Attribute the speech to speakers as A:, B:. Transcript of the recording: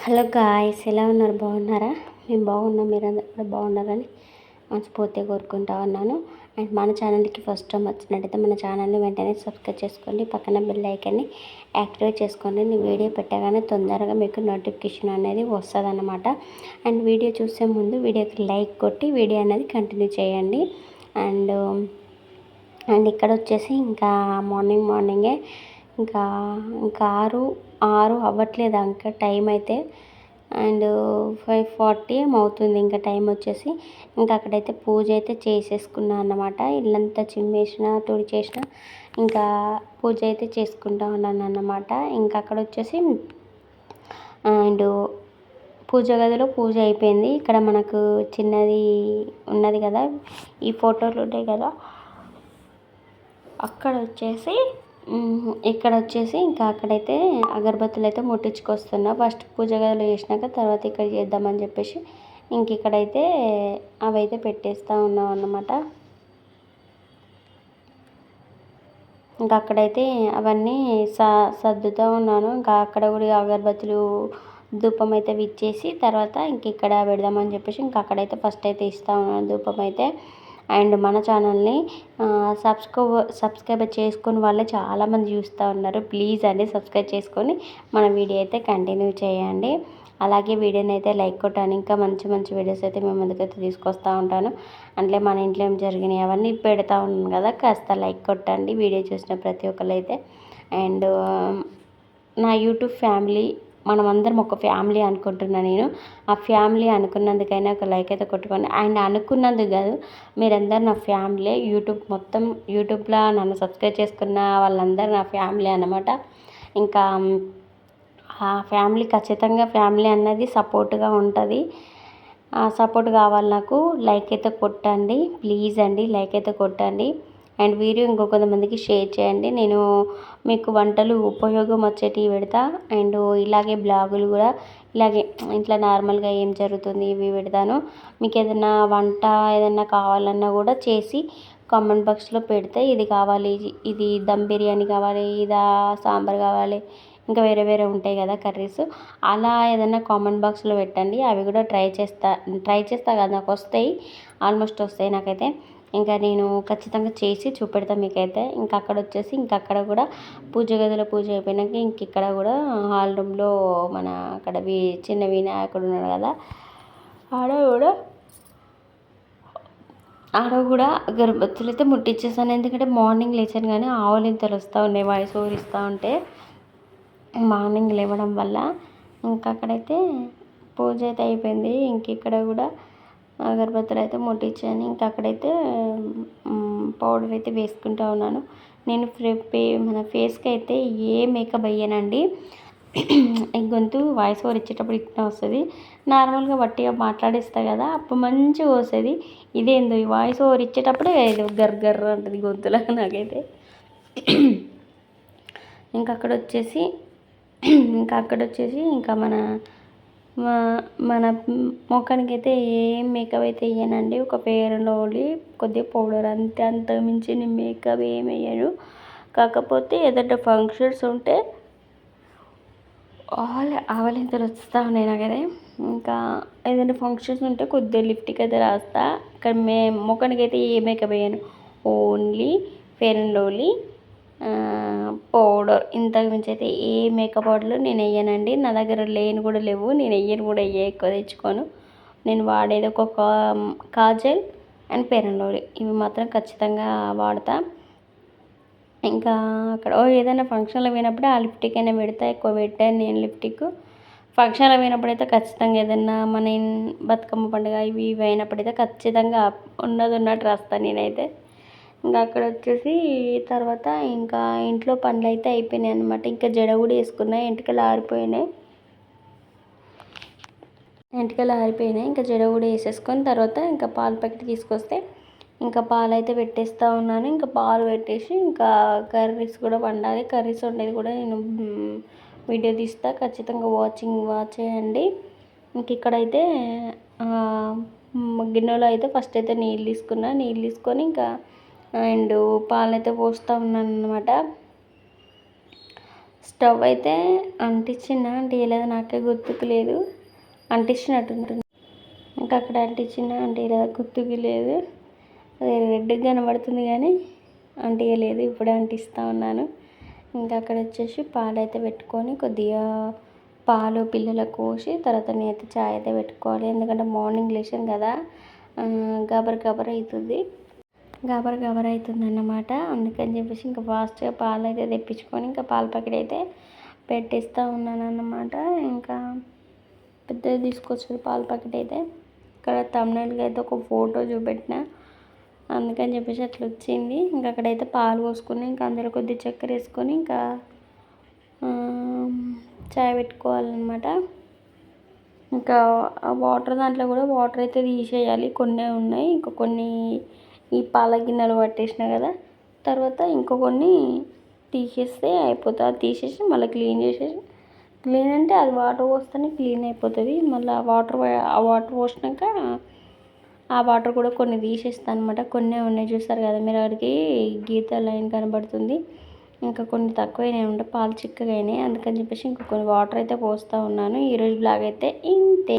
A: Hello guys, ఎలా ఉన్నారు? బాగున్నారా? మేము బాగున్నాం. మీరందరూ కూడా బాగున్నారని మనస్ఫూర్తిగా కోరుకుంటా ఉన్నాను. అండ్ మన ఛానల్కి ఫస్ట్ టైం వచ్చినట్టయితే మన ఛానల్ని వెంటనే సబ్స్క్రైబ్ చేసుకోండి, పక్కన బెల్ ఐకాన్ని యాక్టివేట్ చేసుకోండి. నేను వీడియో పెట్టగానే తొందరగా మీకు నోటిఫికేషన్ అనేది వస్తుంది అన్నమాట. అండ్ వీడియో చూసే ముందు వీడియోకి లైక్ కొట్టి వీడియో అనేది కంటిన్యూ చేయండి. అండ్ అండ్ ఇక్కడ వచ్చేసి ఇంకా మార్నింగే ఇంకా ఇంకా ఆరు ఆరు అవ్వట్లేదు ఇంకా టైం అయితే. అండ్ 5:40 అవుతుంది ఇంకా టైం వచ్చేసి. ఇంకా అక్కడైతే పూజ అయితే చేసేసుకున్నాను అన్నమాట. ఇల్లంతా చిమ్మేసిన తుడిచేసిన ఇంకా పూజ అయితే చేసుకుంటా ఉన్నాను అన్నమాట. ఇంకా అక్కడ వచ్చేసి అండ్ పూజ గదిలో పూజ అయిపోయింది. ఇక్కడ మనకు చిన్నది ఉన్నది కదా, ఈ ఫోటోలు ఉంటాయి కదా, ఇక్కడ వచ్చేసి ఇంకా అక్కడైతే అగరబత్తులు అయితే ముట్టించుకొస్తున్నా. ఫస్ట్ పూజ గదిలో చేసినాక తర్వాత ఇక్కడ చేద్దామని చెప్పేసి ఇంక ఇక్కడైతే అవైతే పెట్టేస్తూ ఉన్నాం అన్నమాట. ఇంకా అక్కడైతే అవన్నీ సర్దుతూ ఉన్నాను. ఇంకా అక్కడ కూడా అగరబత్తులు ధూపం అయితే విచ్చేసి తర్వాత ఇంక ఇక్కడ పెడదామని చెప్పేసి ఇంకా అక్కడైతే ఫస్ట్ అయితే ఇస్తూ ఉన్నాను ధూపం అయితే. అండ్ మన ఛానల్ని సబ్స్క్రైబ్ చేసుకుని వాళ్ళే చాలామంది చూస్తూ ఉన్నారు. ప్లీజ్ అండి సబ్స్క్రైబ్ చేసుకొని మన వీడియో అయితే కంటిన్యూ చేయండి. అలాగే వీడియోని అయితే లైక్ కొట్టాను. ఇంకా మంచి మంచి వీడియోస్ అయితే మేము ముందుకైతే తీసుకొస్తూ ఉంటాను. అంటే మన ఇంట్లో ఏం జరిగినాయి అవన్నీ పెడతా ఉన్నాను కదా, కాస్త లైక్ కొట్టండి వీడియో చూసిన ప్రతి ఒక్కరు అయితే. అండ్ నా యూట్యూబ్ ఫ్యామిలీ మనమందరం ఒక ఫ్యామిలీ అనుకుంటున్నాను నేను. ఆ ఫ్యామిలీ అనుకున్నందుకైనా ఒక లైక్ అయితే కొట్టుకోండి. అండ్ అనుకున్నందుకు కాదు, మీరందరూ నా ఫ్యామిలీ. యూట్యూబ్లో నన్ను సబ్స్క్రైబ్ చేసుకున్న వాళ్ళందరూ నా ఫ్యామిలీ అన్నమాట. ఇంకా ఆ ఫ్యామిలీ ఖచ్చితంగా ఫ్యామిలీ అన్నది సపోర్ట్గా ఉంటుంది. సపోర్ట్ కావాలి నాకు. లైక్ అయితే కొట్టండి ప్లీజ్ అండి, లైక్ అయితే కొట్టండి. అండ్ వీడియో ఇంకొంతమందికి షేర్ చేయండి. నేను మీకు వంటలు ఉపయోగం వచ్చేటివి పెడతా. అండ్ ఇలాగే బ్లాగులు కూడా ఇలాగే ఇంట్లో నార్మల్గా ఏం జరుగుతుంది ఇవి పెడతాను. మీకు ఏదైనా వంట ఏదైనా కావాలన్నా కూడా చేసి కామెంట్ బాక్స్లో పెడితే ఇది కావాలి, ఇది దమ్ బిర్యానీ కావాలి, ఇదా సాంబార్ కావాలి, ఇంకా వేరే వేరే ఉంటాయి కదా కర్రీస్, అలా ఏదైనా కామెంట్ బాక్స్లో పెట్టండి. అవి కూడా ట్రై చేస్తా కదా, నాకు వస్తాయి, ఆల్మోస్ట్ వస్తాయి నాకైతే. ఇంకా నేను ఖచ్చితంగా చేసి చూపెడతాను మీకైతే. ఇంకా అక్కడ వచ్చేసి ఇంకా అక్కడ కూడా పూజ గదిలో పూజ అయిపోయినాక ఇంక ఇక్కడ కూడా హాల్ రూమ్లో మన అక్కడ చిన్న వినాయకుడు ఉన్నాడు కదా, ఆడ కూడా అగరబత్తులు అయితే ముట్టించేసాను. ఎందుకంటే మార్నింగ్ లేచాను కానీ ఆవలింతలు వస్తూ ఉన్నాయి వాయిస్ ఓవర్ ఇస్తూ ఉంటే మార్నింగ్ లేవడం వల్ల. ఇంకా అక్కడైతే పూజ అయితే అయిపోయింది. ఇంక ఇక్కడ కూడా అగరబత్తులు అయితే ముట్టించాను. ఇంకా అక్కడైతే పౌడర్ అయితే వేసుకుంటూ ఉన్నాను. నేను మన ఫేస్కి అయితే ఏ మేకప్ అయ్యానండి. గొంతు వాయిస్ ఓవర్ ఇచ్చేటప్పుడు ఇట్లా వస్తుంది. నార్మల్గా వట్టిగా మాట్లాడేస్తా కదా అప్పుడు మంచిగా వస్తుంది. ఇదేందో ఈ వాయిస్ ఓవర్ ఇచ్చేటప్పుడే ఏదో గర్గర్ర అంటుంది గొంతులా నాకైతే. ఇంకా అక్కడ వచ్చేసి ఇంకా మన ముఖానికి అయితే ఏం మేకప్ అయితే వేయనండి. ఒక ఫెయిర్ అండ్ లవ్లీ కొద్దిగా పౌడర్ అంతే, అంతకు మించి నేను మేకప్ ఏం వేయను. కాకపోతే ఏదైనా ఫంక్షన్స్ ఉంటే ఆవలింతలు వస్తూ ఉన్నాయి నాకైతే. ఇంకా ఏదైనా ఫంక్షన్స్ ఉంటే కొద్దిగా లిప్స్టిక్ అయితే రాస్తా. కానీ ముఖానికి అయితే ఏ మేకప్ వేయను, only fair and lovely powder. ఇంతకు మించి అయితే ఏ మేకప్ పౌడర్లు నేను వేయనండి. నా దగ్గర లేని కూడా లేవు, నేను వేయను కూడా, ఎక్కువ తెచ్చుకోను. నేను వాడేది ఒక Kajal and fair and lovely, ఇవి మాత్రం ఖచ్చితంగా వాడతా. ఇంకా అక్కడ ఏదైనా ఫంక్షన్లో పోయినప్పుడే ఆ లిప్స్టిక్ అయినా పెడతా. ఎక్కువ పెట్టాను నేను లిప్స్టిక్. ఫంక్షన్లో పోయినప్పుడైతే ఖచ్చితంగా ఏదైనా మన బతుకమ్మ పండుగ ఇవి అయినప్పుడైతే ఖచ్చితంగా ఉన్నట్టు రాస్తాను నేనైతే. ఇంకా అక్కడ వచ్చేసి తర్వాత ఇంకా ఇంట్లో పనులు అయితే అయిపోయినాయి అనమాట. ఇంకా జడ కూడా వేసుకున్నా, ఎంటికలు ఆరిపోయినాయి. ఇంకా జడ కూడా వేసేసుకొని తర్వాత ఇంకా పాల ప్యాకెట్ తీసుకొస్తే ఇంకా పాలు అయితే పెట్టేస్తూ ఉన్నాను. ఇంకా పాలు పెట్టేసి ఇంకా కర్రీస్ కూడా వండాలి. కర్రీస్ వండేది కూడా నేను వీడియో తీస్తా, ఖచ్చితంగా వాచ్ చేయండి. ఇంక ఇక్కడైతే గిన్నెలో అయితే ఫస్ట్ అయితే నీళ్ళు తీసుకొని ఇంకా అండ్ పాలైతే పోస్తూ ఉన్నాను అనమాట. స్టవ్ అయితే అంటించిన అంటియలేదు నాకే గుర్తుకు లేదు. అంటించినట్టుంటుంది. ఇంకా అక్కడ అంటించిన అంటియలేదు గుర్తుకు లేదు. అది రెడ్గా కనబడుతుంది కానీ అంటియలేదు. ఇప్పుడే అంటిస్తూ ఉన్నాను. ఇంకా అక్కడ వచ్చేసి పాలు అయితే పెట్టుకొని కొద్దిగా పాలు పిల్లలకు పోసి తర్వాత నేనైతే చాయ్ అయితే పెట్టుకోవాలి. ఎందుకంటే మార్నింగ్ లేచాను కదా, గబర్ గబర్ అవుతుంది. గబర్ గబర్ అవుతుంది అన్నమాట. అందుకని చెప్పేసి ఇంకా ఫాస్ట్గా పాలు అయితే తెప్పించుకొని ఇంకా పాల ప్యాకెట్ అయితే పెట్టిస్తూ ఉన్నాను అన్నమాట. ఇంకా పెద్దది తీసుకొచ్చారు పాల ప్యాకెట్ అయితే. ఇక్కడ తమిళనాడుగా అయితే ఒక ఫోటో చూపెట్టిన, అందుకని చెప్పేసి అట్లా వచ్చింది. ఇంకా అక్కడైతే పాలు పోసుకొని ఇంకా అందులో కొద్దిగా చక్కెర వేసుకొని ఇంకా చాయ్ పెట్టుకోవాలన్నమాట. ఇంకా ఆ వాటర్ దాంట్లో కూడా వాటర్ అయితే తీసేయాలి. కొన్ని ఉన్నాయి, ఇంకా కొన్ని ఈ పాల గిన్నెలు పట్టేసిన కదా, తర్వాత ఇంకో కొన్ని తీసేస్తే అయిపోతుంది. అది తీసేసి మళ్ళీ క్లీన్ చేసేసి, క్లీన్ అంటే అది వాటర్ పోస్తేనే క్లీన్ అయిపోతుంది. మళ్ళీ ఆ వాటర్ పోసినాక ఆ వాటర్ కూడా కొన్ని తీసేస్తాను అనమాట. కొన్ని ఉన్నాయి చూస్తారు కదా మీరు, అక్కడికి గీత లైన్ కనబడుతుంది. ఇంకా కొన్ని తక్కువైనాయి ఉంటే పాలు చిక్కగా అయినాయి. అందుకని చెప్పేసి ఇంకా కొన్ని వాటర్ అయితే పోస్తూ ఉన్నాను. ఈరోజు బ్లాగ్ అయితే ఇంతే.